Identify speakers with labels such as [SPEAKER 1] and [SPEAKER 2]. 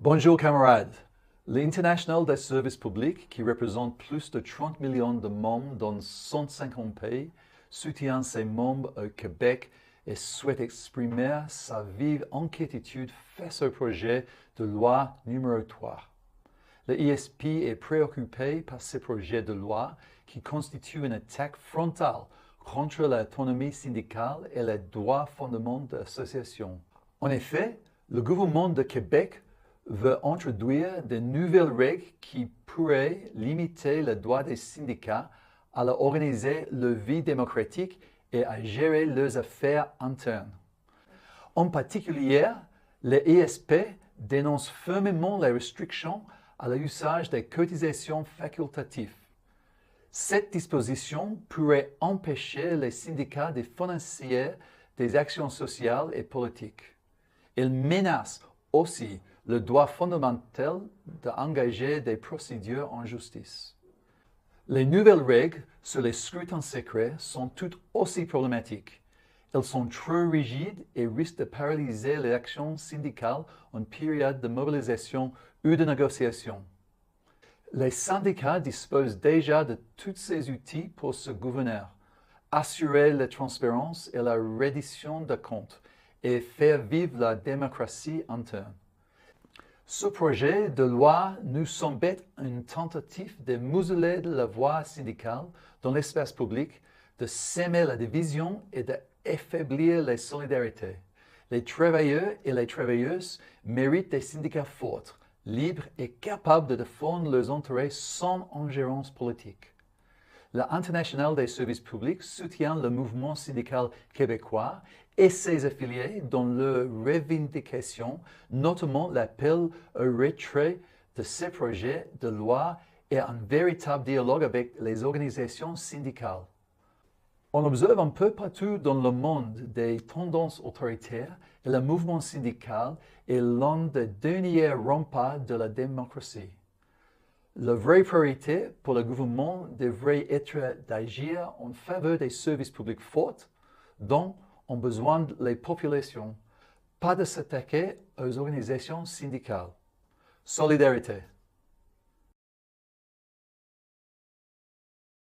[SPEAKER 1] Bonjour camarades. L'Internationale des services publics, qui représente plus de 30 millions de membres dans 150 pays, soutient ses membres au Québec et souhaite exprimer sa vive inquiétude face au projet de loi numéro 3. Le ISP est préoccupé par ce projet de loi qui constitue une attaque frontale contre l'autonomie syndicale et les droits fondamentaux de l'association. En effet, le gouvernement de Québec veut introduire de nouvelles règles qui pourraient limiter le droit des syndicats à organiser leur vie démocratique et à gérer leurs affaires internes. En particulier, le ISP dénonce fermement les restrictions à l'usage des cotisations facultatives. Cette disposition pourrait empêcher les syndicats de financer des actions sociales et politiques. Elle menace aussi le droit fondamental d'engager des procédures en justice. Les nouvelles règles sur les scrutins secrets sont toutes aussi problématiques. Elles sont trop rigides et risquent de paralyser les actions syndicales en période de mobilisation ou de négociation. Les syndicats disposent déjà de tous ces outils pour se gouverner, assurer la transparence et la reddition de comptes et faire vivre la démocratie interne. Ce projet de loi nous semble être une tentative de museler la voix syndicale dans l'espace public, de semer la division et d'affaiblir les solidarités. Les travailleurs et les travailleuses méritent des syndicats forts, libres et capables de défendre leurs intérêts sans ingérence politique. L'Internationale des services publics soutient le mouvement syndical québécois et ses affiliés dans leurs revendications, notamment l'appel au retrait de ces projets de loi et un véritable dialogue avec les organisations syndicales. On observe un peu partout dans le monde des tendances autoritaires et le mouvement syndical est l'un des derniers remparts de la démocratie. La vraie priorité pour le gouvernement devrait être d'agir en faveur des services publics forts dont ont besoin les populations, pas de s'attaquer aux organisations syndicales. Solidarité.